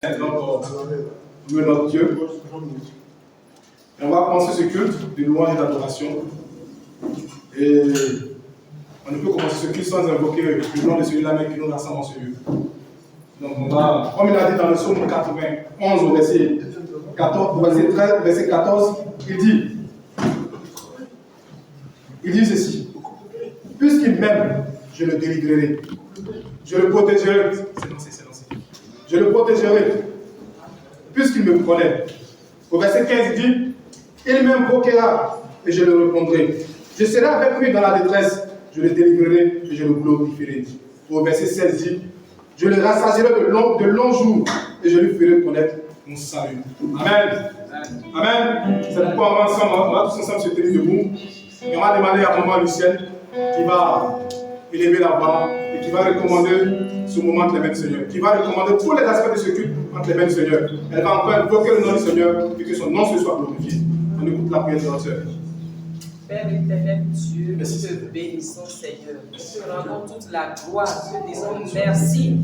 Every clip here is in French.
Donc, louer notre Dieu. Et on va commencer ce culte de louange et d'adoration. Et on ne peut commencer ce culte sans invoquer le nom de celui-là même qui nous rassemble en ce lieu. Donc on va, comme il a dit dans le psaume 91 au verset 14, verset 14, il dit ceci: puisqu'il m'aime, je le délivrerai, je le protégerai. C'est lancé. Je le protégerai, puisqu'il me connaît. Au verset 15, il dit: il m'invoquera et je le répondrai. Je serai avec lui dans la détresse, je le délivrerai et je le glorifierai. Au verset 16, il dit: je le rassasierai de longs jours et je lui ferai connaître mon salut. Amen. Amen. C'est pourquoi on va tous ensemble se tenir debout et on va demander à maman Lucienne qui va élever la voix et qui va recommander ce moment entre les mains du Seigneur, qui va recommander tous les aspects de ce culte entre les mains du Seigneur. Elle va encore invoquer le nom du Seigneur et que son nom se soit glorifié. On écoute la prière de notre Sœur. Père éternel Dieu, nous te bénissons Seigneur. Nous te rendons toute la gloire. Nous te disons merci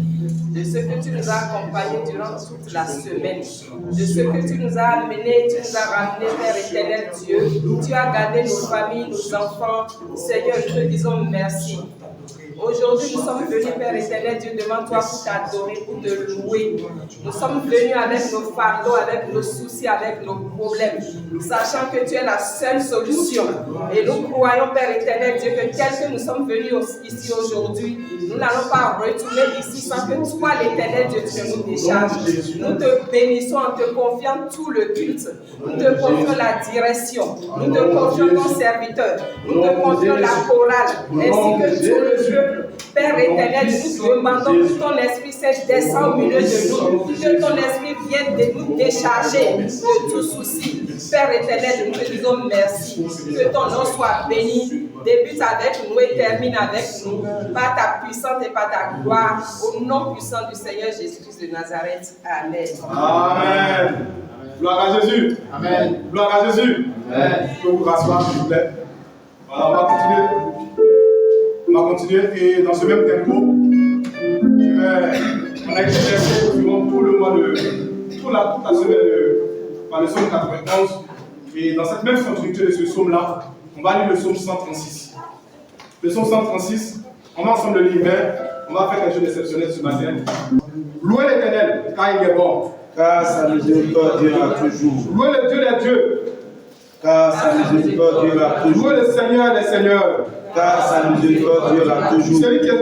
de ce que tu nous as accompagnés durant toute la semaine, de ce que tu nous as amenés, tu nous as ramenés, Père éternel Dieu. Tu as gardé nos familles, nos enfants. Seigneur, nous te disons merci. Aujourd'hui, nous sommes venus, Père éternel Dieu, devant toi pour t'adorer, pour te louer. Nous sommes venus avec nos fardeaux, avec nos soucis, avec nos problèmes, sachant que tu es la seule solution. Et nous croyons, Père éternel Dieu, que tel que nous sommes venus ici aujourd'hui, nous n'allons pas retourner ici sans que toi, l'éternel Dieu, tu nous décharges. Nous te bénissons en te confiant tout le culte. Nous te confions la direction. Nous te confions ton serviteur. Nous te confions la chorale, ainsi que tout le peuple. Père éternel, nous demandons que ton Esprit Saint descende au milieu de nous, que ton Esprit vienne de nous décharger de tout souci. Père éternel, nous te disons merci, que ton nom soit béni, débute avec nous et termine avec nous, par ta puissance et par ta gloire, au nom puissant du Seigneur Jésus-Christ de Nazareth. Amen. Amen. Gloire à Jésus. Amen. Gloire à Jésus. Amen. Je peux vous rasseoir, s'il vous plaît. Voilà, on va continuer. On va continuer et dans ce même tempo, on a exercé durant tout le mois toute la semaine par le psaume 91. Et dans cette même continuité de ce psaume-là, on va lire le psaume 136. Le psaume 136, on va ensemble le lire, on va faire quelque chose d'exceptionnel ce matin. Louez l'Éternel, car il est bon. Car sa miséricorde durera toujours. Louez le Dieu des dieux. Car sa miséricorde durera toujours. Louez le Seigneur des seigneurs. Car sa miséricorde durera toujours.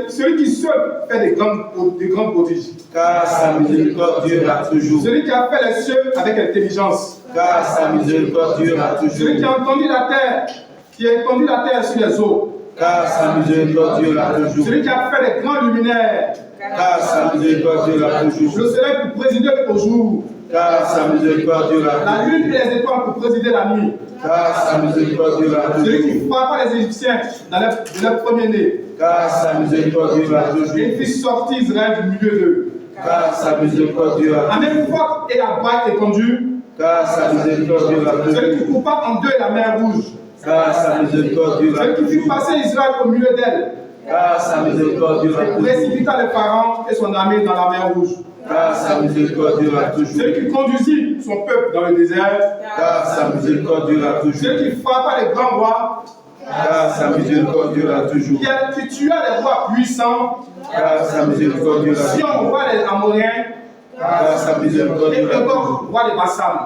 Celui qui seul fait des grands prodiges. Car sa miséricorde durera toujours. Celui qui a fait les cieux avec intelligence. Car sa miséricorde durera toujours. Celui qui a entendu la terre, qui a étendu la terre sur les eaux. Car sa miséricorde durera toujours. Celui qui a fait les grands luminaires. Car sa miséricorde durera toujours. Le soleil pour présider au jour. Car sa miséricorde durera toujours. La lune et les étoiles pour présider la nuit. Car sa miséricorde durera toujours. Celui qui frappa les Égyptiens de leur premier-né. Car sa miséricorde durera toujours. Et il fit sortir Israël du milieu d'eux. Car sa miséricorde durera La toujours. même fois et la bague étendue. Car sa miséricorde durera toujours. Celui qui coupa en deux la mer rouge. Car sa miséricorde durera Celui qui fit toujours. passer Israël au milieu d'elle. Car sa miséricorde durera Et toujours. précipita les pharaons et son armée dans la mer rouge. Car sa miséricorde durera toujours. Celui qui conduisit son peuple dans le désert. Car sa miséricorde durera toujours. Celui qui frappa les grands rois. Car sa miséricorde durera toujours. Qui tua les rois puissants. Car sa miséricorde durera toujours. Sion, roi des Amoriens. Car sa miséricorde Et durera toujours. Ogog, roi des Bassam.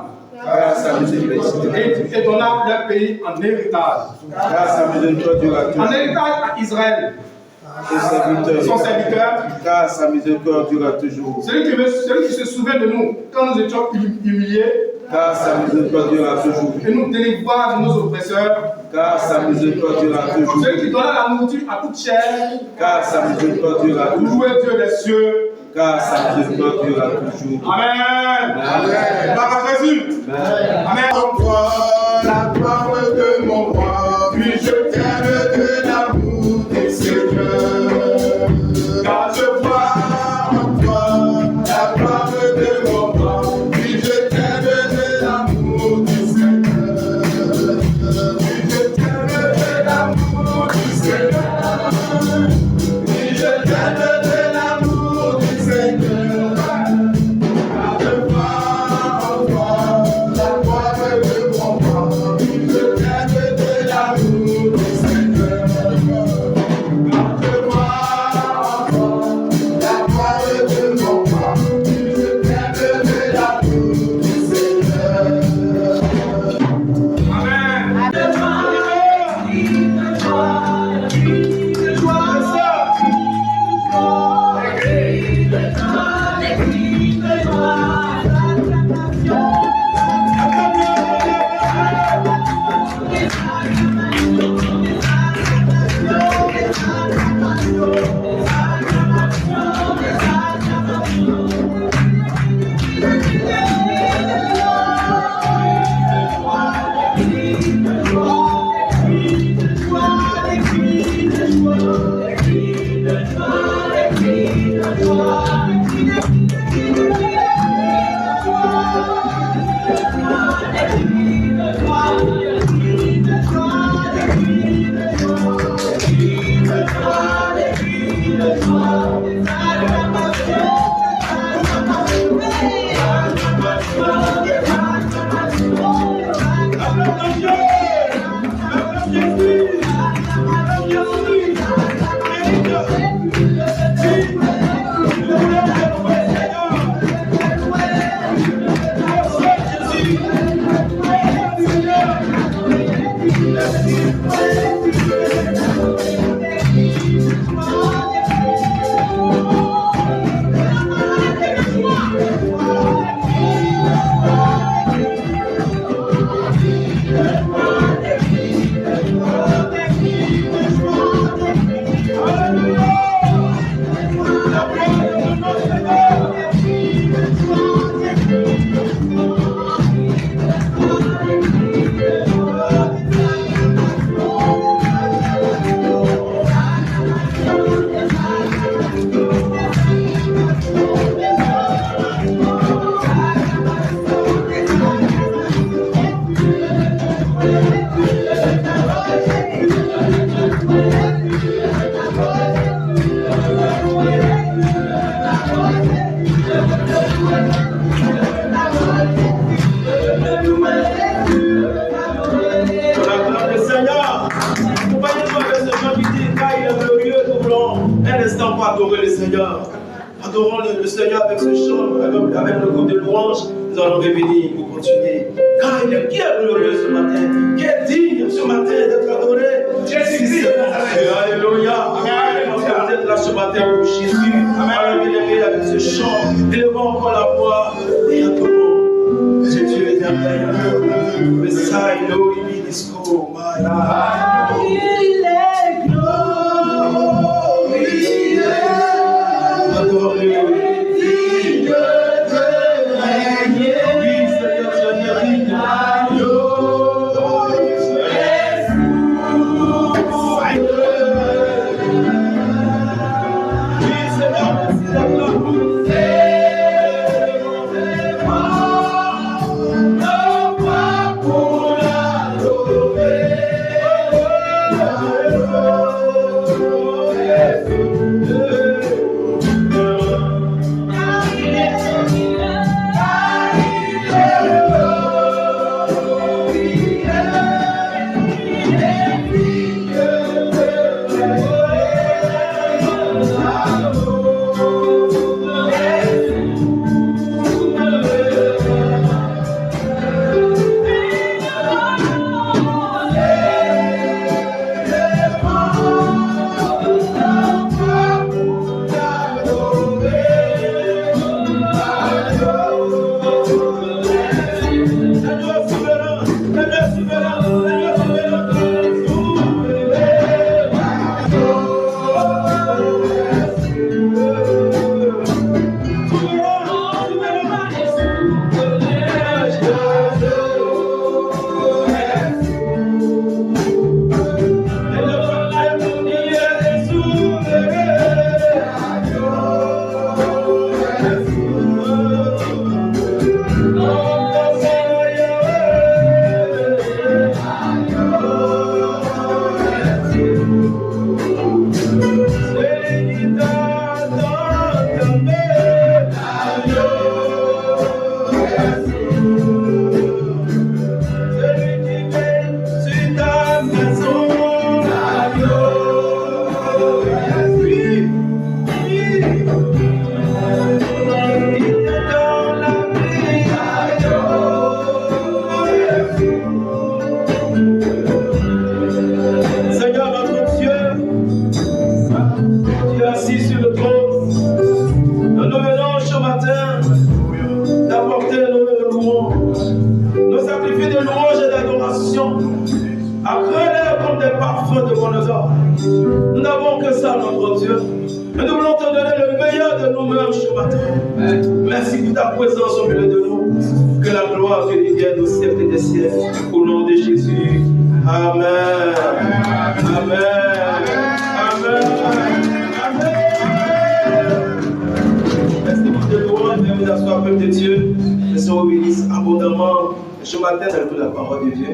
Car sa miséricorde durera toujours. Et donna leur pays en héritage. Car sa miséricorde durera En toujours. héritage à Israël, Son son serviteur. Car sa miséricorde durera toujours. Celui qui se souvient de nous quand nous étions humiliés Car sa miséricorde durera toujours. et nous délivra de nos oppresseurs. Car sa miséricorde durera toujours. Celui qui donna la nourriture à toute chair. Car sa miséricorde durera toujours. Louez Dieu des cieux. Car sa miséricorde durera toujours. Amen. Amen. Gloire à Jésus. Amen. Toi, la parole de mon roi, puis je t'aime de l'amour du Seigneur. Car je vois en toi la parole de mon roi, puis je t'aime de l'amour du Seigneur. Puis je t'aime de l'amour du Seigneur. Puis je t'aime de l'amour du Seigneur. adorons le Seigneur avec ce chant, avec le groupe de louanges, nous allons revenir pour continuer. Car il est qui est glorieux ce matin, qui est digne ce matin d'être adoré. Jésus-Christ. Alléluia. Vous êtes là ce matin pour Jésus. Alors bien-aimé avec ce chant, élevons encore la voix et adorons ce Dieu éternel. Messiah, Elohim, Disco, Maya. Il est glorieux. Adore-le.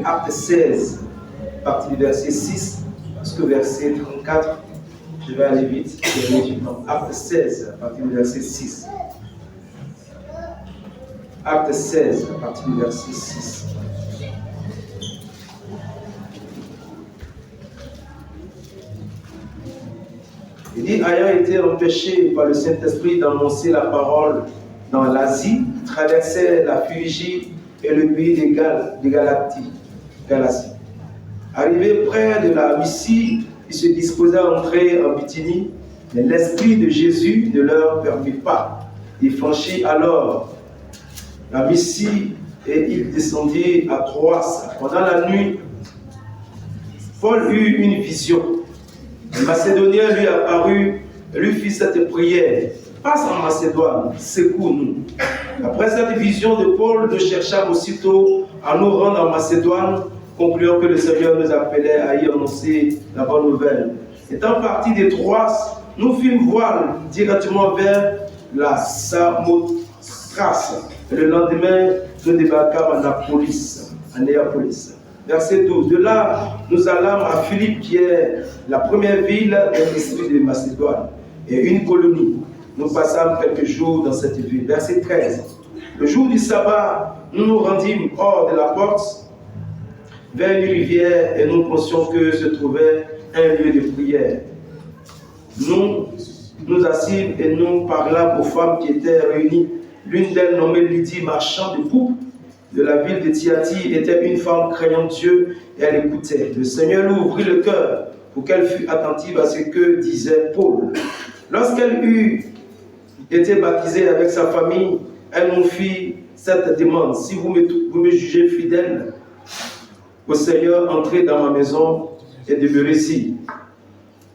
Acte 16, partie du verset 6 jusqu'au verset 34. Je vais aller vite, je vais du temps. Acte 16, partie du verset 6. Acte 16, partie du verset 6. Il dit, ayant été empêché par le Saint-Esprit d'annoncer la parole dans l'Asie, traversait la Phrygie et le pays de Galatie. Arrivé près de la Mysie, il se disposait à entrer en Bithynie, mais l'Esprit de Jésus ne leur permit pas. Il franchit alors la Mysie et il descendit à Troas. Pendant la nuit, Paul eut une vision. Le Macédonien lui apparut et lui fit cette prière. Passe en Macédoine, secoue-nous. Après cette vision de Paul, nous cherchâmes aussitôt à nous rendre en Macédoine, concluant que le Seigneur nous appelait à y annoncer la bonne nouvelle. Étant partis de Troas, nous fîmes voile directement vers la Samothrace. Et le lendemain, nous débarquâmes à Néapolis. Verset 12. De là, nous allâmes à Philippe, qui est la première ville de l'esprit de Macédoine, et une colonie. Nous passâmes quelques jours dans cette ville. Verset 13. Le jour du sabbat, nous nous rendîmes hors de la porte, vers une rivière, et nous pensions que se trouvait un lieu de prière. Nous nous assîmes et nous parlâmes aux femmes qui étaient réunies. L'une d'elles, nommée Lydie, marchand de poupes de la ville de Thyatire, était une femme craignant Dieu et elle écoutait. Le Seigneur lui ouvrit le cœur pour qu'elle fût attentive à ce que disait Paul. Lorsqu'elle eut été baptisée avec sa famille, elle nous fit cette demande: si vous me jugez fidèle au Seigneur, entrez dans ma maison et demeurez ici.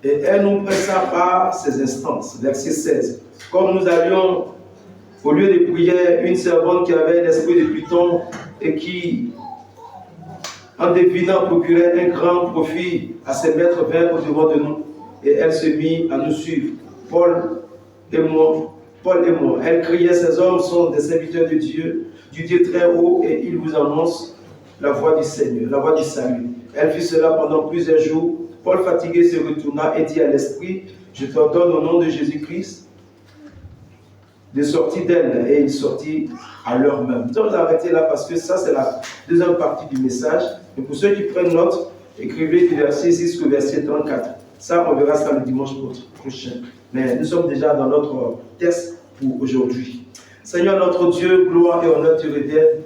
Et elle nous pressa par ses instances. Verset 16. Comme nous allions au lieu de prière, une servante qui avait l'esprit de Python et qui, en devinant, procurait un grand profit à ses maîtres, vint au-devant de nous. Et elle se mit à nous suivre. Paul et moi. Elle criait: ces hommes sont des serviteurs de Dieu, du Dieu très haut, et ils vous annoncent la voie du Seigneur, la voie du salut. Elle fit cela pendant plusieurs jours. Paul, fatigué, se retourna et dit à l'esprit: je t'ordonne au nom de Jésus-Christ de sortir d'elle. Et il sortit à l'heure même. Nous allons arrêter là parce que ça, c'est la deuxième partie du message. Et pour ceux qui prennent note, écrivez du verset 6 jusqu'au verset 34. Ça, on verra ça le dimanche prochain. Mais nous sommes déjà dans notre texte pour aujourd'hui. Seigneur notre Dieu, gloire et honneur te révèle.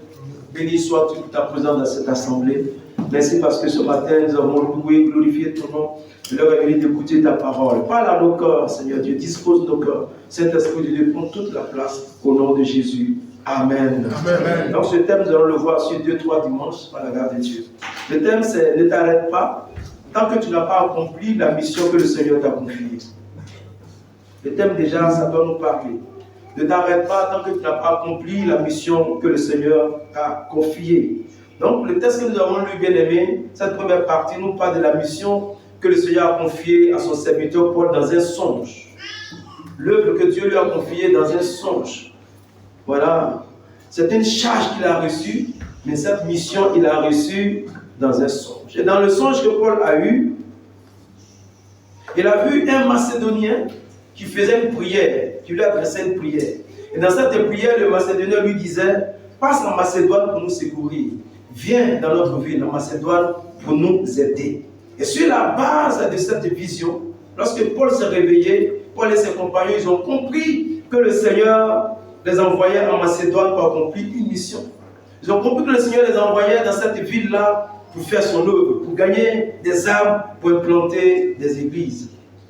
Béni soit ta présence dans cette assemblée. Merci parce que ce matin, nous avons loué, glorifié ton nom. L'heure est venue d'écouter ta parole. Parle à nos cœurs, Seigneur Dieu. Dispose nos cœurs. Saint-Esprit de Dieu, prend toute la place au nom de Jésus. Amen. Amen. Donc ce thème, nous allons le voir sur 2-3 dimanches par la grâce de Dieu. Le thème, c'est: ne t'arrête pas tant que tu n'as pas accompli la mission que le Seigneur t'a confiée. Le thème déjà, ça doit nous parler. Ne t'arrête pas tant que tu n'as pas accompli la mission que le Seigneur t'a confiée. Donc le texte que nous avons lu, bien aimé, cette première partie nous parle de la mission que le Seigneur a confiée à son serviteur Paul dans un songe. L'œuvre que Dieu lui a confiée dans un songe. Voilà. C'est une charge qu'il a reçue, mais cette mission, il a reçue dans un songe. Et dans le songe que Paul a eu, il a vu un Macédonien qui faisait une prière, qui lui adressait une prière. Et dans cette prière, le Macédonien lui disait: passe en Macédoine pour nous secourir. Viens dans notre ville, en Macédoine, pour nous aider. Et sur la base de cette vision, lorsque Paul s'est réveillé, Paul et ses compagnons, ils ont compris que le Seigneur les envoyait en Macédoine pour accomplir une mission. Ils ont compris que le Seigneur les envoyait dans cette ville-là pour faire son œuvre, pour gagner des âmes, pour implanter des églises.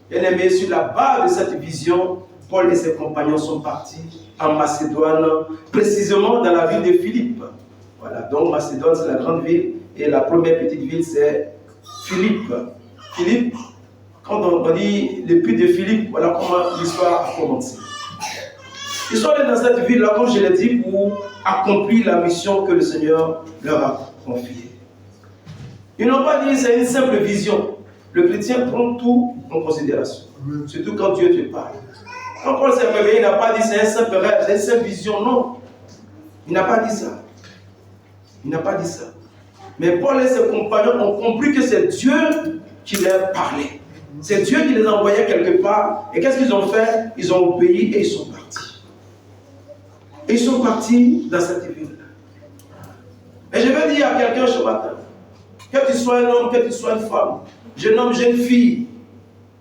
Bien aimé, sur la base de cette vision, Paul et ses compagnons sont partis en Macédoine, précisément dans la ville de Philippe. Voilà, donc Macédoine, c'est la grande ville, et la première petite ville, c'est Philippe. Philippe, quand on dit le puits de Philippe, voilà comment l'histoire a commencé. Ils sont allés dans cette ville-là, comme je l'ai dit, pour accomplir la mission que le Seigneur leur a confiée. Ils n'ont pas dit c'est une simple vision. Le chrétien prend tout en considération, surtout quand Dieu te parle. Quand Paul s'est réveillé, il n'a pas dit c'est un simple rêve, c'est une simple vision. Non, il n'a pas dit ça. Il n'a pas dit ça. Mais Paul et ses compagnons ont compris que c'est Dieu qui leur parlait. C'est Dieu qui les envoyait quelque part. Et qu'est-ce qu'ils ont fait? Ils ont obéi et ils sont partis. Et ils sont partis dans cette ville-là. Et je vais dire à quelqu'un ce matin, que tu sois un homme, que tu sois une femme, jeune homme, jeune fille,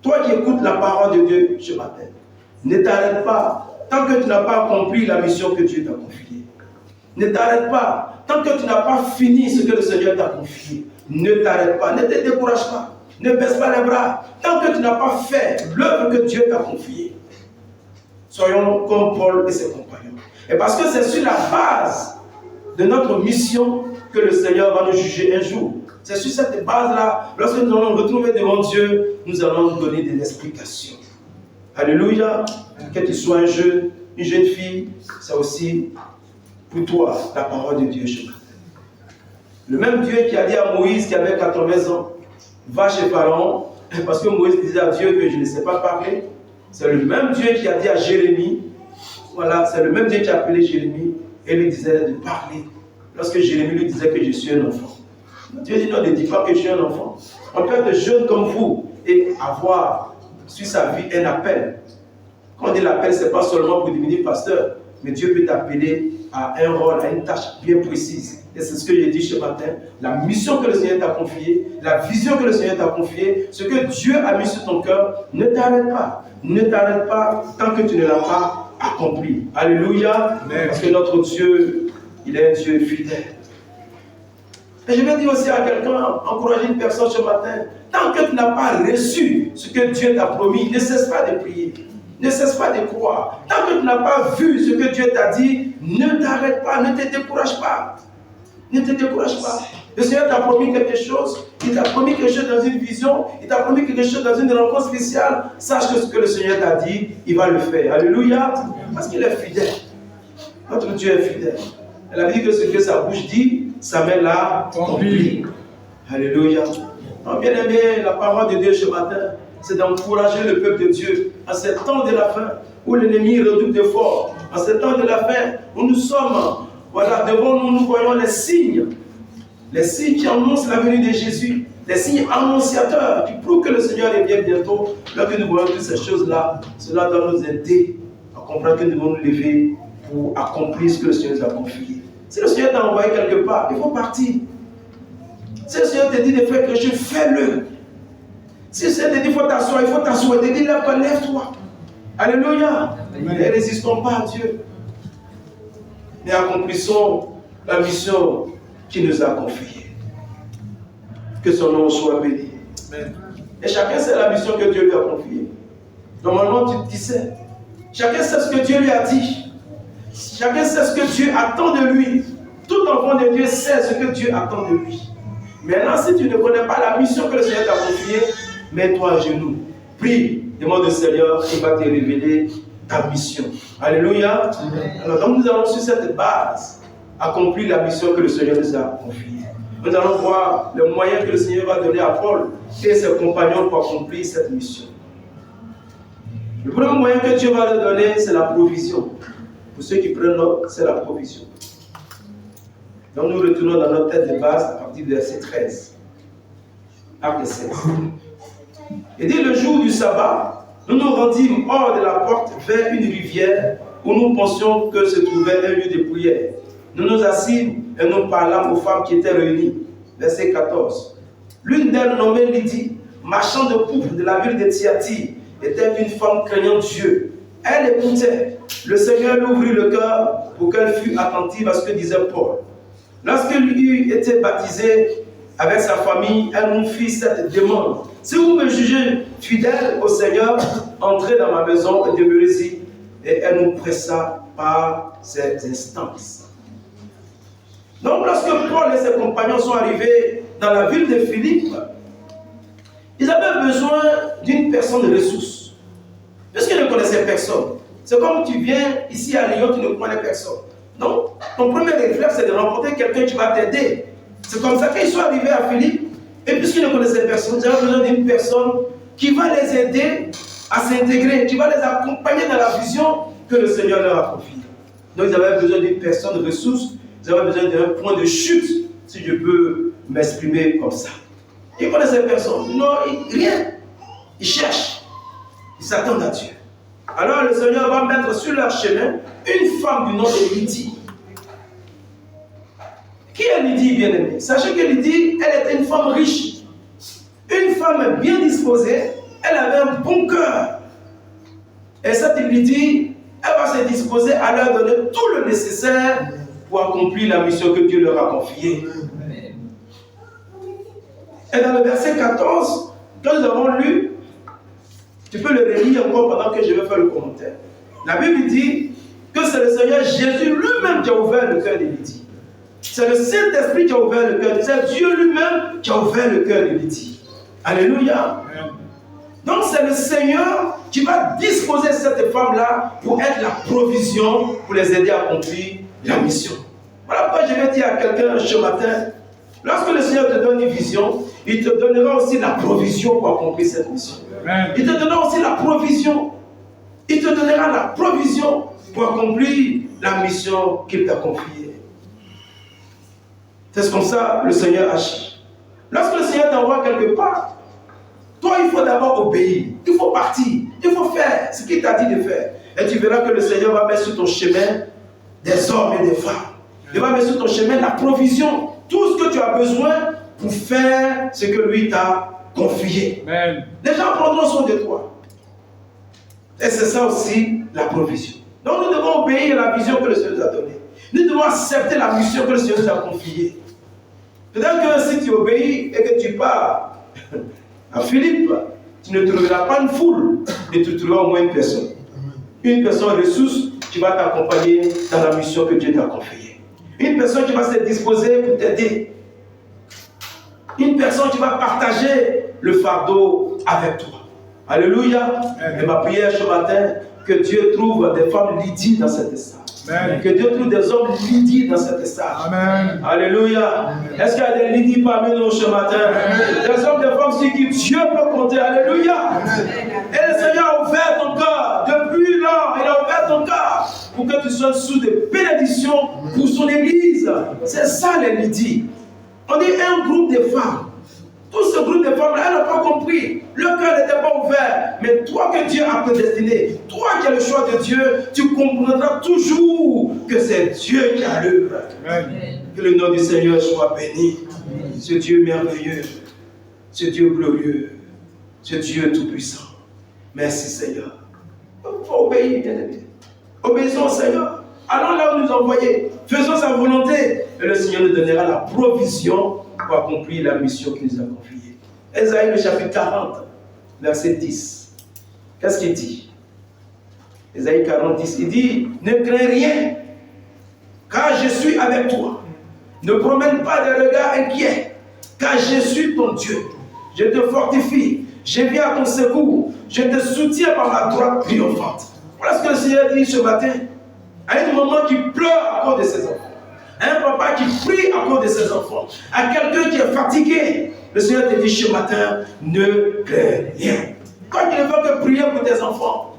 toi qui écoutes la parole de Dieu ce matin, ne t'arrête pas tant que tu n'as pas accompli la mission que Dieu t'a confiée. Ne t'arrête pas tant que tu n'as pas fini ce que le Seigneur t'a confié. Ne t'arrête pas, ne te décourage pas, ne baisse pas les bras tant que tu n'as pas fait l'œuvre que Dieu t'a confiée. Soyons comme Paul et ses compagnons. Et parce que c'est sur la base de notre mission que le Seigneur va nous juger un jour. C'est sur cette base-là, lorsque nous allons nous retrouver devant Dieu, nous allons nous donner des explications. Alléluia. Que tu sois un jeune, une jeune fille, c'est aussi pour toi la parole de Dieu ce matin. Le même Dieu qui a dit à Moïse qui avait 80 ans, va chez Pharaon, parce que Moïse disait à Dieu que je ne sais pas parler. C'est le même Dieu qui a dit à Jérémie, voilà, c'est le même Dieu qui a appelé Jérémie et lui disait de parler. Lorsque Jérémie lui disait que je suis un enfant. Dieu dit non, ne dis pas que je suis un enfant. On peut être jeune comme vous et avoir sur sa vie un appel. Quand on dit l'appel, ce n'est pas seulement pour devenir pasteur, mais Dieu peut t'appeler a un rôle, a une tâche bien précise. Et c'est ce que j'ai dit ce matin. La mission que le Seigneur t'a confiée, la vision que le Seigneur t'a confiée, ce que Dieu a mis sur ton cœur, ne t'arrête pas. Ne t'arrête pas tant que tu ne l'as pas accompli. Alléluia. Parce que notre Dieu, il est un Dieu fidèle. Et je vais dire aussi à quelqu'un, encourager une personne ce matin, tant que tu n'as pas reçu ce que Dieu t'a promis, ne cesse pas de prier. Ne cesse pas de croire. Tant que tu n'as pas vu ce que Dieu t'a dit, ne t'arrête pas, ne te décourage pas. Ne te décourage pas. Le Seigneur t'a promis quelque chose, il t'a promis quelque chose dans une vision, il t'a promis quelque chose dans une rencontre spéciale. Sache que ce que le Seigneur t'a dit, il va le faire. Alléluia. Parce qu'il est fidèle. Notre Dieu est fidèle. Elle a dit que ce que sa bouche dit, sa main l'a accompli. Alléluia. Bien aimé, la parole de Dieu ce matin, c'est d'encourager le peuple de Dieu en ces temps de la fin, où l'ennemi redoute de fort, en ces temps de la fin, où nous sommes, voilà, devant nous, nous voyons les signes qui annoncent la venue de Jésus, les signes annonciateurs qui prouvent que le Seigneur revient bientôt. Lorsque nous voyons toutes ces choses-là, cela doit nous aider à comprendre que nous devons nous lever pour accomplir ce que le Seigneur nous a confié. Si le Seigneur t'a envoyé quelque part, il faut partir. Si le Seigneur te dit de faire quelque chose, fais-le. Si le Seigneur te dit qu'il faut t'asseoir, il faut t'asseoir. Il te dit lève-toi. Alléluia. Ne résistons pas à Dieu. Mais accomplissons la mission qu'il nous a confiée. Que son nom soit béni. Amen. Et chacun sait la mission que Dieu lui a confiée. Normalement, tu sais. Chacun sait ce que Dieu lui a dit. Chacun sait ce que Dieu attend de lui. Tout enfant de Dieu sait ce que Dieu attend de lui. Maintenant, si tu ne connais pas la mission que le Seigneur t'a confiée, mets-toi à genoux. Prie, demande au Seigneur, il va te révéler ta mission. Alléluia. Alors, donc nous allons sur cette base accomplir la mission que le Seigneur nous a confiée. Nous allons voir le moyen que le Seigneur va donner à Paul et ses compagnons pour accomplir cette mission. Le premier moyen que Dieu va leur donner, c'est la provision. Pour ceux qui prennent note, c'est la provision. Donc nous retournons dans notre tête de base à partir du verset 13. Acte 16. Et dès le jour du sabbat, nous nous rendîmes hors de la porte vers une rivière où nous pensions que se trouvait un lieu de prière. Nous nous assîmes et nous parlâmes aux femmes qui étaient réunies. Verset 14. L'une d'elles, nommée Lydie, marchand de pourpre de la ville de Thyatire, était une femme craignant Dieu. Elle écoutait. Le Seigneur lui ouvrit le cœur pour qu'elle fût attentive à ce que disait Paul. Lorsqu'il eut été baptisé avec sa famille, elle nous fit cette demande. Si vous me jugez fidèle au Seigneur, entrez dans ma maison et demeurez-y. Et elle nous pressa par ses instances. Donc lorsque Paul et ses compagnons sont arrivés dans la ville de Philippe, ils avaient besoin d'une personne de ressources. Puisqu'ils ne connaissaient personne. C'est comme tu viens ici à Lyon, tu ne connais personne. Donc, ton premier réflexe, c'est de rencontrer quelqu'un qui va t'aider. C'est comme ça qu'ils sont arrivés à Philippe, et puisqu'ils ne connaissaient personne, ils avaient besoin d'une personne qui va les aider à s'intégrer, qui va les accompagner dans la vision que le Seigneur leur a confiée. Donc, ils avaient besoin d'une personne de ressources, ils avaient besoin d'un point de chute, si je peux m'exprimer comme ça. Ils ne connaissaient personne, non, rien. Ils cherchent, ils s'attendent à Dieu. Alors le Seigneur va mettre sur leur chemin une femme du nom de Lydie. Qui est Lydie, bien-aimée? Sachez que Lydie, elle était une femme riche. Une femme bien disposée, elle avait un bon cœur. Et cette Lydie, elle va se disposer à leur donner tout le nécessaire pour accomplir la mission que Dieu leur a confiée. Et dans le verset 14, quand nous avons lu, tu peux le relire encore pendant que je vais faire le commentaire. La Bible dit que c'est le Seigneur Jésus lui-même qui a ouvert le cœur de Lydie. C'est le Saint-Esprit qui a ouvert le cœur. C'est Dieu lui-même qui a ouvert le cœur de Lydie. Alléluia. Donc c'est le Seigneur qui va disposer cette femme-là pour être la provision, pour les aider à accomplir la mission. Voilà pourquoi je vais dire à quelqu'un ce matin, lorsque le Seigneur te donne une vision, il te donnera aussi la provision pour accomplir cette mission. Il te donnera aussi la provision. Il te donnera la provision pour accomplir la mission qu'il t'a confiée. C'est comme ça le Seigneur agit. Lorsque le Seigneur t'envoie quelque part, toi il faut d'abord obéir. Il faut partir. Il faut faire ce qu'il t'a dit de faire. Et tu verras que le Seigneur va mettre sur ton chemin des hommes et des femmes. Il va mettre sur ton chemin la provision, tout ce que tu as besoin pour faire ce que lui t'a confié. Amen. Les gens prendront soin de toi. Et c'est ça aussi la provision. Donc nous devons obéir à la vision que le Seigneur nous a donnée. Nous devons accepter la mission que le Seigneur nous a confiée. Peut-être que si tu obéis et que tu pars à Philippe, tu ne trouveras pas une foule, mais tu trouveras au moins une personne. Une personne ressource qui va t'accompagner dans la mission que Dieu t'a confiée. Une personne qui va se disposer pour t'aider. Une personne qui va partager le fardeau avec toi. Alléluia. Et ma prière ce matin, que Dieu trouve des femmes Lydie dans cet estade. Amen. Que Dieu trouve des hommes Lydie dans cet estade. Amen. Alléluia. Est-ce qu'il y a des Lydie parmi nous ce matin? Des hommes, des femmes sur qui Dieu peut compter. Alléluia. Et le Seigneur a ouvert ton cœur. Depuis là, il a ouvert ton cœur pour que tu sois sous des bénédictions pour son église. C'est ça les Lydie. On dit un groupe de femmes. Tout ce groupe de femmes-là, elles n'ont pas compris. Le cœur n'était pas ouvert. Mais toi que Dieu a prédestiné, toi qui as le choix de Dieu, tu comprendras toujours que c'est Dieu qui a l'œuvre. Que le nom du Seigneur soit béni. Ce Dieu merveilleux, ce Dieu glorieux, ce Dieu tout-puissant. Merci Seigneur. Il faut obéir, bien aimé. Obéissons au Seigneur. Allons là où nous envoyer. Faisons sa volonté. Et le Seigneur nous donnera la provision pour accomplir la mission qu'il nous a confiée. Ésaïe, le chapitre 40, verset 10. Qu'est-ce qu'il dit? Ésaïe 40, 10. Il dit, ne crains rien, car je suis avec toi. Ne promène pas des regards inquiets, car je suis ton Dieu. Je te fortifie, je viens à ton secours, je te soutiens par ma droite triomphante. Voilà ce que le Seigneur dit ce matin. À un moment qui pleure à cause de ses enfants. Un papa qui prie à cause de ses enfants. À quelqu'un qui est fatigué. Le Seigneur te dit ce matin, ne crains rien. Quand tu ne veux que prier pour tes enfants.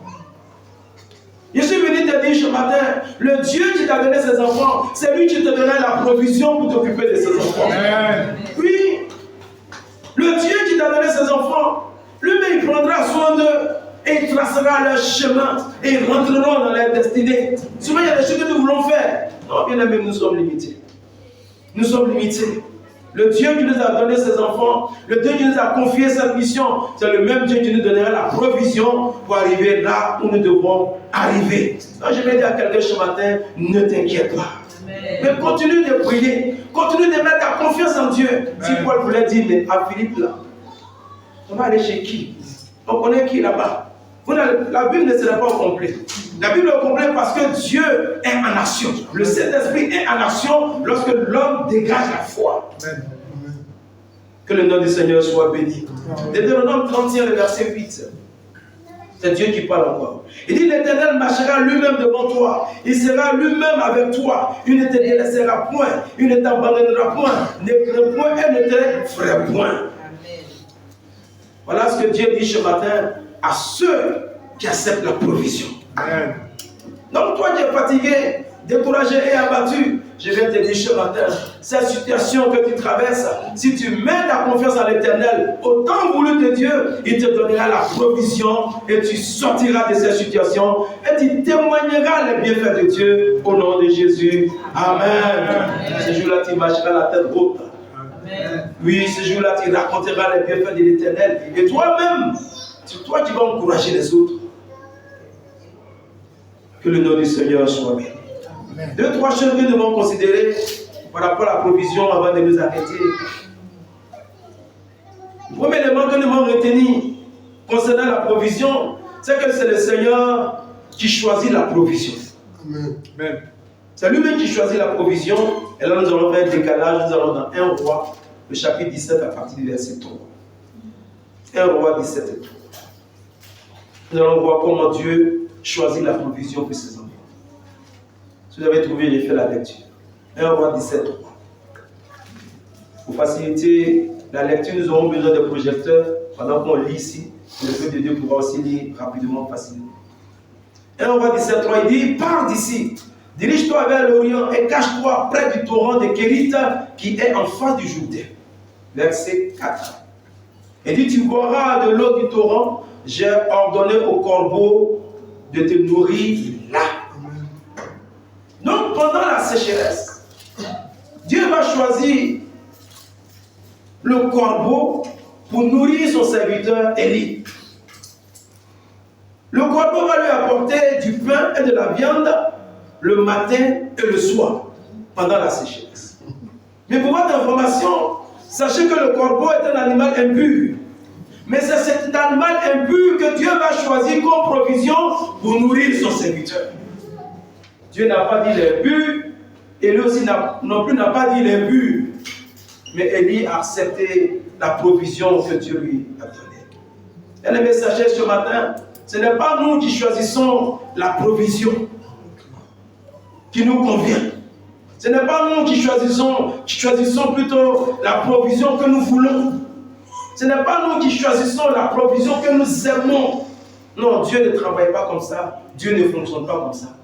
Je suis venu te dire ce matin, le Dieu qui t'a donné ses enfants, c'est lui qui te donnera la provision pour t'occuper de ses enfants. Amen. Oui, le Dieu qui t'a donné ses enfants, lui-même il prendra soin d'eux. Et il tracera leur chemin et ils rentreront dans leur destinée. Souvent, il y a des choses que nous voulons faire. Non, bien aimé, nous sommes limités. Nous sommes limités. Le Dieu qui nous a donné ses enfants, le Dieu qui nous a confié cette mission, c'est le même Dieu qui nous donnera la provision pour arriver là où nous devons arriver. Donc, je vais dire à quelqu'un ce matin, ne t'inquiète pas. Mais continue de prier. Continue de mettre ta confiance en Dieu. Si Paul voulait dire, mais à Philippe là, on va aller chez qui? On connaît qui là-bas? La Bible ne sera pas au complet. La Bible est au complet parce que Dieu est en action. Le Saint-Esprit est en action lorsque l'homme dégage la foi. Amen. Que le nom du Seigneur soit béni. Deutéronome 31, le verset 8. C'est Dieu qui parle encore. Il dit, l'Éternel marchera lui-même devant toi. Il sera lui-même avec toi. Il ne te délaissera point. Il ne t'abandonnera point. Ne crains point et ne t'effraie point. Voilà ce que Dieu dit ce matin à ceux qui acceptent la provision. Amen. Donc toi qui es fatigué, découragé et abattu, je viens te dire ce matin, cette situation que tu traverses, si tu mets ta confiance en l'Éternel, autant voulu de Dieu, il te donnera la provision et tu sortiras de cette situation et tu témoigneras les bienfaits de Dieu au nom de Jésus. Amen. Ce jour-là, tu marcheras la tête haute. Oui, ce jour-là, tu raconteras les bienfaits de l'Éternel. Et toi-même, c'est toi qui vas encourager les autres. Que le nom du Seigneur soit béni. Deux, trois choses que nous devons considérer par rapport à la provision avant de nous arrêter. Le premier élément que nous devons retenir concernant la provision, c'est que c'est le Seigneur qui choisit la provision. Amen. C'est lui-même qui choisit la provision. Et là, nous allons faire un décalage. Nous allons dans 1 Roi, le chapitre 17, à partir du verset 3. 1 Roi 17 et 3. Nous allons voir comment Dieu choisit la provision pour ses enfants. Si vous avez trouvé, j'ai fait la lecture. 1 Roi 17, 3. Pour faciliter la lecture, nous aurons besoin de projecteurs pendant qu'on lit ici. Le peuple de Dieu pourra aussi lire rapidement, facilement. 1 Roi 17, 3, il dit, pars d'ici. Dirige-toi vers l'Orient et cache-toi près du torrent de Kérit qui est en face du Jourdain. Verset 4. Il dit, tu boiras de l'eau du torrent, j'ai ordonné aux corbeaux de te nourrir là. Donc pendant la sécheresse, Dieu va choisir le corbeau pour nourrir son serviteur Élie. Le corbeau va lui apporter du pain et de la viande le matin et le soir, pendant la sécheresse. Mais pour votre information, sachez que le corbeau est un animal impur. Mais c'est cet animal impur que Dieu va choisir comme provision pour nourrir son serviteur. Dieu n'a pas dit l'impur, et lui aussi non plus n'a pas dit l'impur. Mais Élie a accepté la provision que Dieu lui a donnée. Et les messagers ce matin, ce n'est pas nous qui choisissons la provision qui nous convient. Ce n'est pas nous qui choisissons plutôt la provision que nous voulons. Ce n'est pas nous qui choisissons la provision que nous aimons. Non, Dieu ne travaille pas comme ça. Dieu ne fonctionne pas comme ça.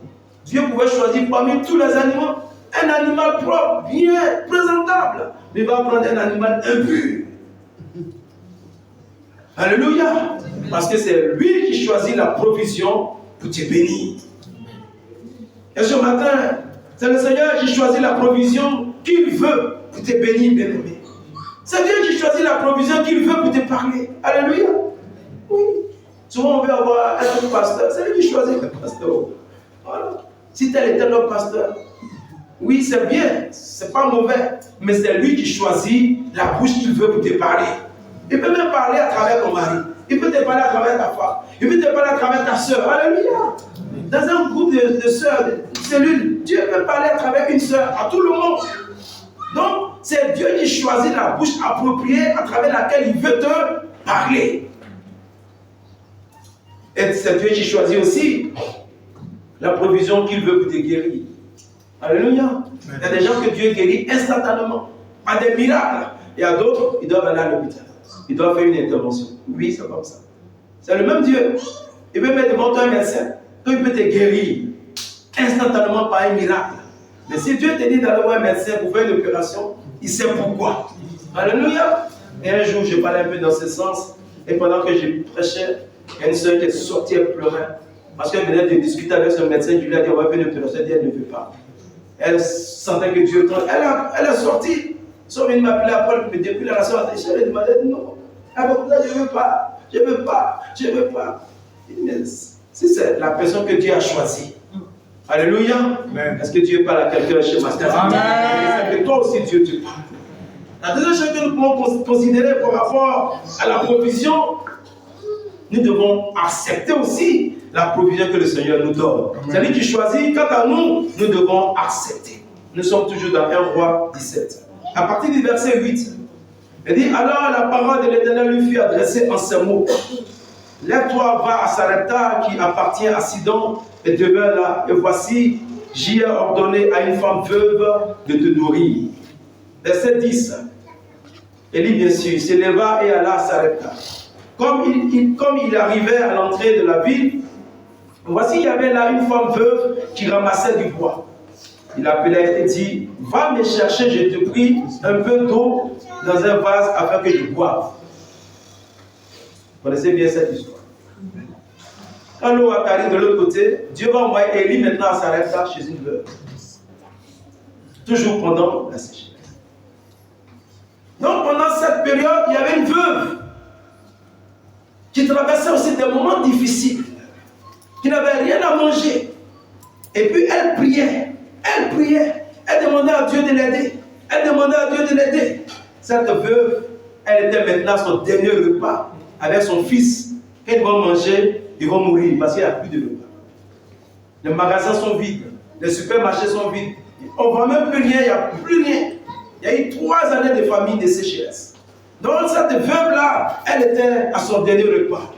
Dieu pouvait choisir parmi tous les animaux un animal propre, bien présentable. Mais il va prendre un animal impur. Alléluia. Parce que c'est lui qui choisit la provision pour te bénir. Et ce matin, c'est le Seigneur qui choisit la provision qu'il veut pour te bénir, bien-aimé. C'est Dieu qui choisit la provision qu'il veut pour te parler. Alléluia. Oui. Souvent on veut avoir un autre pasteur. C'est lui qui choisit le pasteur. Voilà. Si tel était notre pasteur, oui, c'est bien, c'est pas mauvais, mais c'est lui qui choisit la bouche qu'il veut pour te parler. Il peut même parler à travers ton mari. Il peut te parler à travers ta femme. Il peut te parler à travers ta soeur. Alléluia. Dans un groupe de soeurs, de cellules, Dieu peut parler à travers une soeur, à tout le monde. Donc, c'est Dieu qui choisit la bouche appropriée à travers laquelle il veut te parler. Et c'est Dieu qui choisit aussi la provision qu'il veut pour te guérir. Alléluia. Il y a des gens que Dieu guérit instantanément, par des miracles. Il y a d'autres, ils doivent aller à l'hôpital. Ils doivent faire une intervention. Oui, c'est comme ça. C'est le même Dieu. Il peut mettre devant toi un médecin. Il peut te guérir instantanément par un miracle. Mais si Dieu te dit d'aller voir un médecin pour faire une opération, il sait pourquoi. Alléluia. Et un jour, je parlais un peu dans ce sens. Et pendant que je prêchais, il y a une soeur qui est sortie, elle pleurait. Parce qu'elle venait de discuter avec son médecin. Je lui ai dit, on va faire une opération. Elle dit, elle ne veut pas. Elle sentait que Dieu tente. Elle est sortie. Sauf une m'appelait après, mais depuis la relation, elle a demandé, non. Elle m'a dit, je ne veux pas. Je ne veux pas. Je ne veux pas. Mais si c'est la personne que Dieu a choisie. Alléluia. Est-ce que Dieu parle à quelqu'un chez Master? Amen. C'est que toi aussi Dieu te parle. La deuxième chose que nous pouvons considérer par rapport à la provision, nous devons accepter aussi la provision que le Seigneur nous donne. C'est lui qui choisit. Quant à nous, nous devons accepter. Nous sommes toujours dans 1 Roi 17. À partir du verset 8, il dit, alors la parole de l'Éternel lui fut adressée en ces mots. Lève-toi, va à Sarepta qui appartient à Sidon et demeure là. Et voici, j'y ai ordonné à une femme veuve de te nourrir. Verset 10. Élie, bien sûr, s'éleva et alla à Sarepta. Comme il arrivait à l'entrée de la ville, voici, il y avait là une femme veuve qui ramassait du bois. Il appelait et dit, va me chercher, je te prie, un peu d'eau dans un vase afin que je boive. Vous connaissez bien cette histoire. Quand l'eau arrive de l'autre côté, Dieu va envoyer Élie maintenant à Sarepta chez une veuve. Toujours pendant la sécheresse. Donc pendant cette période, il y avait une veuve qui traversait aussi des moments difficiles, qui n'avait rien à manger. Et puis elle priait, elle demandait à Dieu de l'aider, Cette veuve, elle était maintenant à son dernier repas avec son fils. Quand ils vont manger, ils vont mourir parce qu'il n'y a plus de repas. Les magasins sont vides, les supermarchés sont vides. On ne vend même plus rien, il n'y a plus rien. Il y a eu 3 années de famine, de sécheresse. Donc cette veuve-là, elle était à son dernier repas.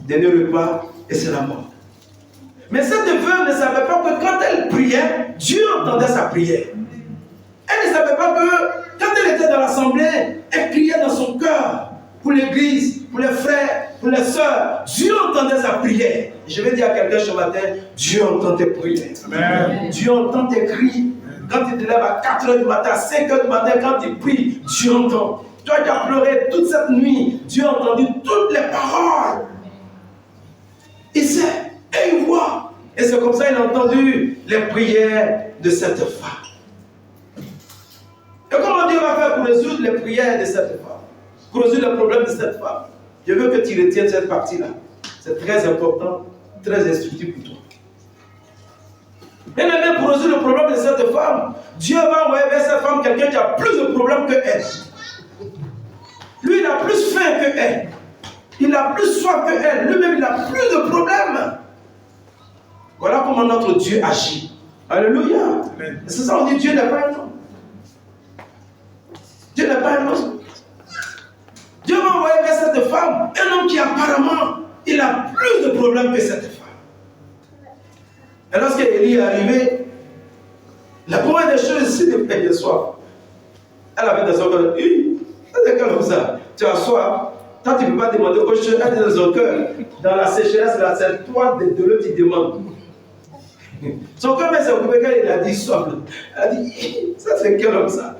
Dernier repas, et c'est la mort. Mais cette veuve ne savait pas que quand elle priait, Dieu entendait sa prière. Elle ne savait pas que quand elle était dans l'assemblée, elle criait dans son cœur pour l'église, pour les frères, pour les sœurs. Dieu entendait sa prière. Je vais dire à quelqu'un ce matin, Dieu entend tes prières. Amen. Dieu entend tes cris. Quand tu te lèves à 4 h du matin, à 5 h du matin, quand tu pries, Dieu entend. Toi qui as pleuré toute cette nuit, Dieu a entendu toutes les paroles. Il sait, et il voit. Et c'est comme ça qu'il a entendu les prières de cette femme. Et comment Dieu va faire pour résoudre les prières de cette femme? Pour résoudre le problème de cette femme? Je veux que tu retiennes cette partie-là. C'est très important, très instructif pour toi. Bien aimé, pour résoudre le problème de cette femme, Dieu va envoyer vers cette femme quelqu'un qui a plus de problèmes que elle. Lui, il a plus faim que elle. Il a plus soif que elle. Lui-même, il a plus de problèmes. Voilà comment notre Dieu agit. Alléluia. C'est ça, on dit Dieu n'est pas un homme. Dieu n'est pas un homme. Dieu va envoyer vers cette femme un homme qui apparemment, il a plus de problèmes que cette femme. Et lorsque Élie est arrivé, la première des choses, c'est de payer de soif. Elle avait dans son cœur, c'est comme ça. Tu as soif, toi tu ne peux pas demander aux choses, elle est dans son cœur. Dans la sécheresse, là, c'est toi de l'autre qui demande. Son cœur s'est occupé quand il a dit soif. Elle a dit, ça c'est quel homme ça?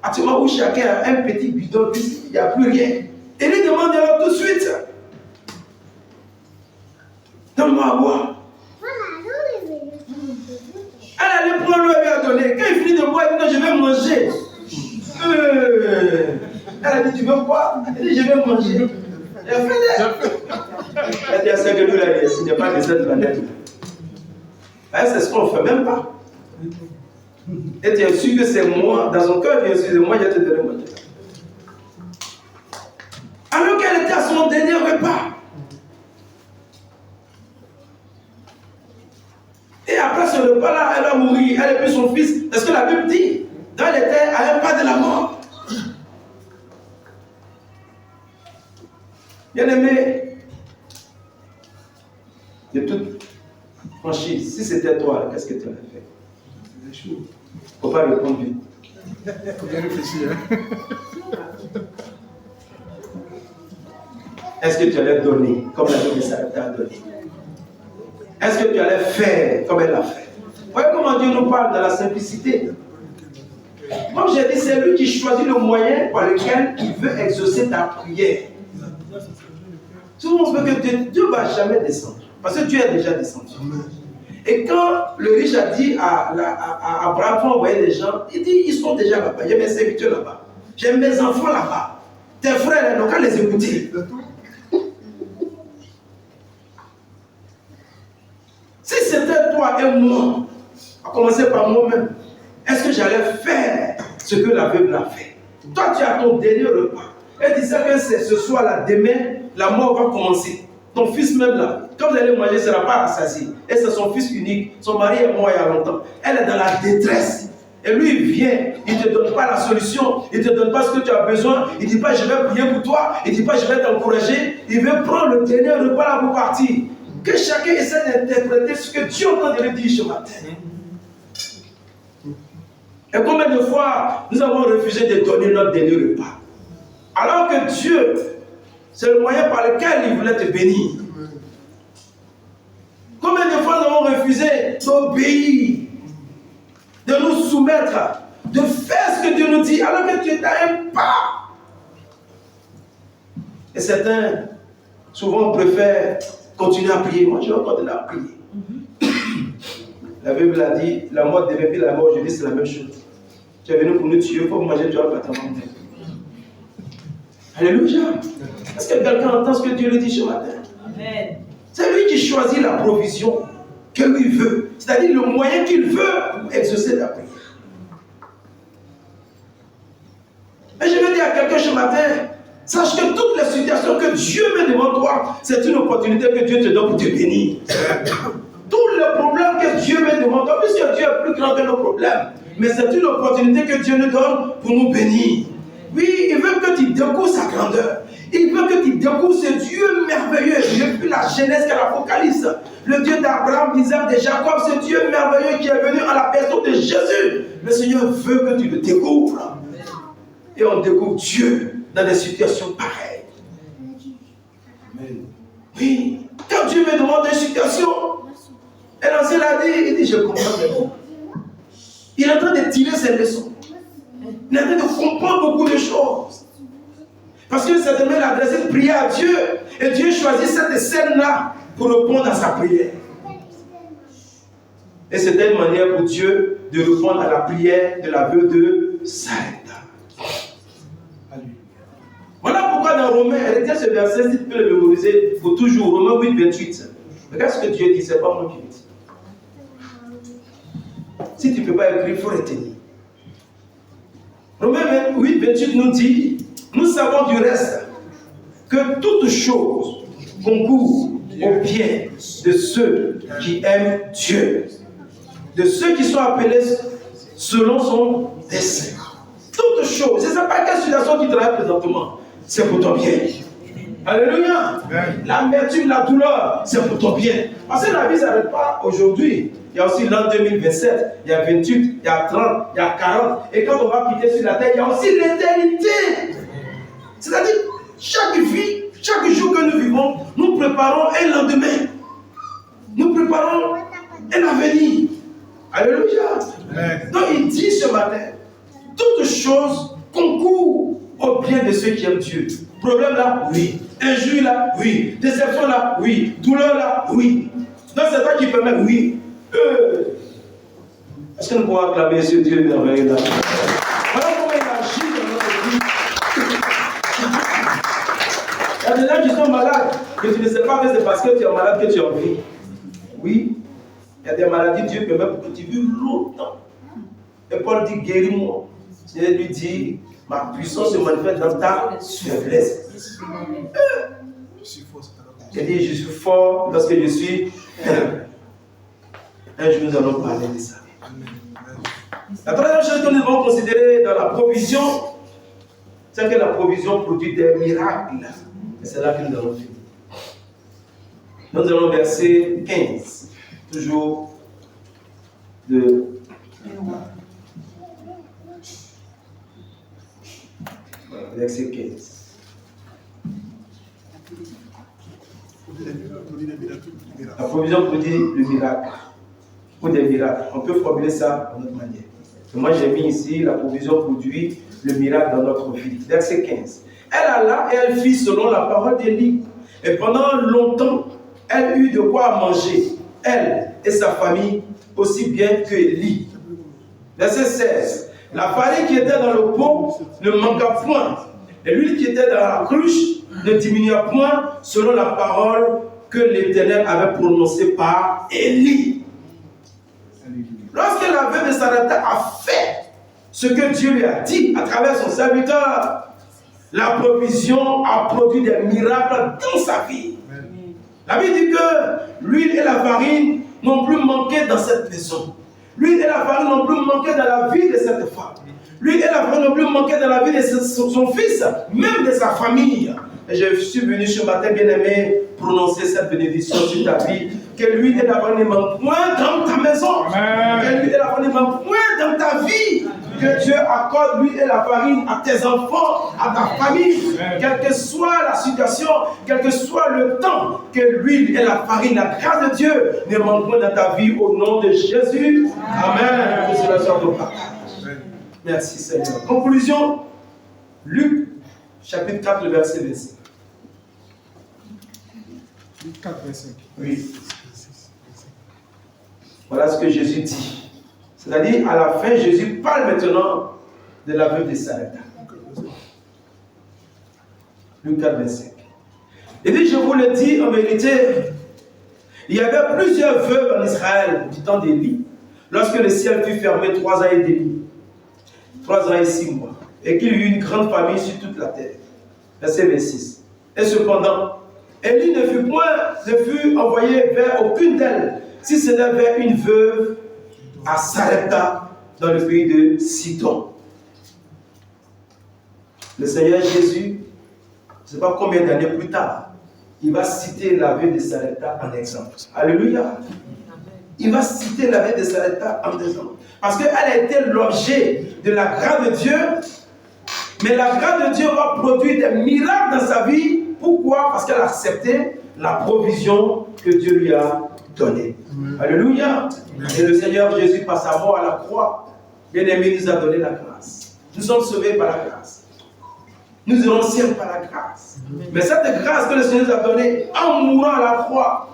Actuellement où chacun a un petit bidon, il n'y a plus rien. Et lui demande alors tout de suite, donne-moi à boire. Elle allait prendre l'eau et lui a donné. Quand il finit de boire, il dit non, je vais manger. Elle a dit, tu veux quoi? Elle dit, je vais manger. Elle a fait elle dit à ça que nous, il n'y a pas de cette planète. C'est ce qu'on ne fait même pas. Et tu es sûr que c'est moi, dans son cœur, bien sûr, c'est moi, je vais te donner manger. Alors qu'elle était à son dernier repas. Et après ce repas-là, elle va mourir. Elle et puis son fils. Parce que la Bible dit, quand elle était à un pas de la mort. Bien-aimé, de toute franchise, si c'était toi, qu'est-ce que tu aurais fait? Il ne faut pas répondre vite. Il faut bien réfléchir. Est-ce que tu allais donner comme la Bible t'a donné? Est-ce que tu allais faire comme elle l'a fait? Voyez comment Dieu nous parle dans la simplicité. Comme j'ai dit, c'est lui qui choisit le moyen par lequel il veut exaucer ta prière. Souvent on veut que Dieu ne va jamais descendre. Parce que Dieu est déjà descendu. Et quand le riche a dit à Abraham, faut envoyer des gens, il dit, ils sont déjà là-bas. J'ai mes serviteurs là-bas. J'ai mes enfants là-bas. Tes frères, ils n'ont qu'à les écouter. Si c'était toi et moi, à commencer par moi-même, est-ce que j'allais faire ce que la Bible a fait? Toi, tu as ton dernier repas. Elle disait que c'est ce soir-là, demain, la mort va commencer. Ton fils même là, quand vous allez manger, ce ne sera pas rassasié. Et c'est son fils unique. Son mari est mort il y a longtemps. Elle est dans la détresse. Et lui, il vient, il ne te donne pas la solution, il ne te donne pas ce que tu as besoin, il ne dit pas je vais prier pour toi, il ne dit pas je vais t'encourager, il veut prendre le dernier repas là pour partir. Que chacun essaie d'interpréter ce que Dieu entend de lui dire ce matin. Et combien de fois nous avons refusé de donner notre dernier repas? Alors que Dieu, c'est le moyen par lequel il voulait te bénir. Combien de fois nous avons refusé d'obéir, de nous soumettre, de faire ce que Dieu nous dit, alors que tu es à un pas. Et certains, souvent, préfèrent continuer à prier. Moi, je vais continuer à prier. La Bible a dit, la mort devait plus la mort, je dis c'est la même chose. Tu es venu pour nous tuer, pour manger, tu vas pas t'en manger. Alléluia. Est-ce que quelqu'un entend ce que Dieu lui dit ce matin? Amen. C'est lui qui choisit la provision que lui veut. C'est-à-dire le moyen qu'il veut pour exaucer la prière. Mais je vais dire à quelqu'un ce matin, sache que toutes les situations que Dieu met devant toi, c'est une opportunité que Dieu te donne pour te bénir. Tous les problèmes que Dieu met devant toi, puisque Dieu est plus grand que nos problèmes, mais c'est une opportunité que Dieu nous donne pour nous bénir. Oui, il veut que tu découvres sa grandeur. Il veut que tu découvres ce Dieu merveilleux, depuis la Genèse qu'à l'Apocalypse. Le Dieu d'Abraham, d'Isaac, de Jacob, ce Dieu merveilleux qui est venu à la personne de Jésus. Le Seigneur veut que tu le découvres. Et on découvre Dieu dans des situations pareilles. Amen. Oui, quand Dieu me demande une situation, et l'ancien l'a dit, il dit, je comprends les mots. Il est en train de tirer ses leçons. Il est en train de comprendre beaucoup de choses. Parce que certainement il a adressé une prière à Dieu. Et Dieu choisit cette scène-là pour répondre à sa prière. Et c'était une manière pour Dieu de répondre à la prière de la veuve de Sarepta. Voilà pourquoi dans Romains, retiens ce verset, si tu peux le mémoriser pour toujours. Romains 8, 28. Regarde ce que Dieu dit, c'est pas moi qui le dis. Si tu ne peux pas écrire, il faut retenir. Romains 8, 28 nous dit, nous savons du reste que toute chose concourt au bien de ceux qui aiment Dieu, de ceux qui sont appelés selon son dessein. Toute chose, ce n'est pas quelle situation qui travaille présentement, c'est pour ton bien. Alléluia. L'amertume, la douleur, c'est pour ton bien. Parce que la vie ne s'arrête pas aujourd'hui. Il y a aussi l'an 2027, il y a 28, il y a 30, il y a 40. Et quand on va quitter sur la terre, il y a aussi l'éternité. C'est-à-dire, chaque vie, chaque jour que nous vivons, nous préparons un lendemain. Nous préparons un avenir. Alléluia. Donc il dit ce matin, toute chose concourt au bien de ceux qui aiment Dieu. Problème là, oui. Injure là, oui. Déception là, oui. Douleur là, oui. Donc c'est toi qui permets, oui. Est-ce que nous pouvons acclamer ce Dieu merveilleux là? Voilà comment il agit dans notre vie. Il y a des gens qui sont malades, que tu ne sais pas que c'est parce que tu es malade que tu en vis. Oui. Il y a des maladies, Dieu permet pour que tu vives longtemps. Et Paul dit, guéris-moi. Dieu lui dit, ma puissance se manifeste dans ta faiblesse. Il dit, je suis fort lorsque je suis faible. Un jour, nous allons parler de ça. La troisième chose que nous devons considérer dans la provision, c'est que la provision produit des miracles. Et c'est là que nous allons finir. Nous allons verset 15. Toujours de verset 15. La provision produit le miracle. Ou des miracles. On peut formuler ça de notre manière. Moi j'ai mis ici la provision produit le miracle dans notre vie. Verset 15. Elle alla et elle fit selon la parole d'Élie. Et pendant longtemps, elle eut de quoi manger, elle et sa famille, aussi bien que Élie. Verset 16. La farine qui était dans le pot ne manqua point. Et l'huile qui était dans la cruche ne diminua point selon la parole que l'Éternel avait prononcée par Élie. Lorsque la veuve de Sarepta a fait ce que Dieu lui a dit à travers son serviteur, la provision a produit des miracles dans sa vie. La Bible dit que l'huile et la farine n'ont plus manqué dans cette maison. L'huile et la farine n'ont plus manqué dans la vie de cette femme. L'huile et la farine n'ont plus manqué dans la vie de son fils, même de sa famille. Et je suis venu ce matin, bien-aimé, prononcer cette bénédiction sur ta vie. Que l'huile et la farine ne manquent point dans ta maison. Amen. Que l'huile et la farine ne manquent point dans ta vie. Que Dieu accorde l'huile et la farine à tes enfants, à ta famille. Amen. Quelle que soit la situation, quel que soit le temps, que l'huile et la farine, la grâce de Dieu, ne manquent point dans ta vie au nom de Jésus. Amen. Que cela soit ton partage. Merci Seigneur. Conclusion, Luc chapitre 4, le verset 25. Luc 4, verset 5. Oui. Voilà ce que Jésus dit. C'est-à-dire, à la fin, Jésus parle maintenant de la veuve de Sarepta. Luc 4, 25. Il dit, je vous le dis en vérité, il y avait plusieurs veuves en Israël du temps d'Élie, lorsque le ciel fut fermé 3 ans et demi, 3 ans et 6 mois, et qu'il y eut une grande famine sur toute la terre. Verset 26. Et cependant, Élie ne fut envoyé vers aucune d'elles, si ce n'est vers une veuve à Sarepta, dans le pays de Sidon. Le Seigneur Jésus, je ne sais pas combien d'années plus tard, il va citer la veuve de Sarepta en exemple. Alléluia. Il va citer la veuve de Sarepta en exemple. Parce qu'elle a été l'objet de la grâce de Dieu, mais la grâce de Dieu va produire des miracles dans sa vie. Pourquoi? Parce qu'elle a accepté la provision que Dieu lui a donnée. Alléluia. Et le Seigneur Jésus, par sa mort à la croix, bien-aimé, nous a donné la grâce. Nous sommes sauvés par la grâce. Nous serons ciel par la grâce. Mais cette grâce que le Seigneur nous a donnée en mourant à la croix,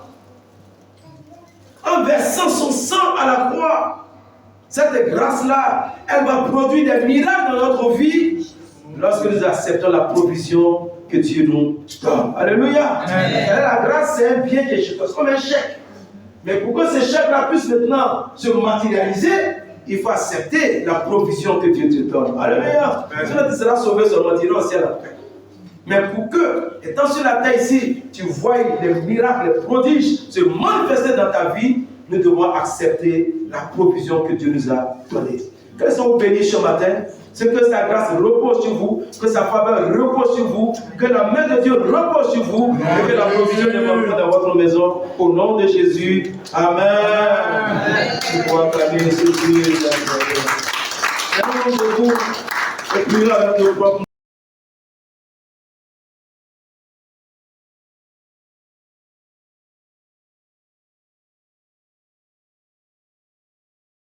en versant son sang à la croix. Cette grâce-là, elle va produire des miracles dans notre vie lorsque nous acceptons la provision que Dieu nous donne. Alléluia. La grâce, c'est un bien qui est comme un chèque. Mais pour que ce chèque-là puisse maintenant se matérialiser, il faut accepter la provision que Dieu te donne. Alléluia. Sinon, tu seras sauvé seulement, tu iras au ciel après. Mais pour que, étant sur la terre ici, tu vois les miracles, les prodiges se manifester dans ta vie, nous devons accepter la provision que Dieu nous a donnée. Que sont bénis ce matin, c'est que sa grâce repose sur vous, que sa faveur repose sur vous, que la main de Dieu repose sur vous, et que la provision demeure dans votre maison. Au nom de Jésus, Amen. Tu pourras acclamer Jésus. Amen. Et prions avec nos propres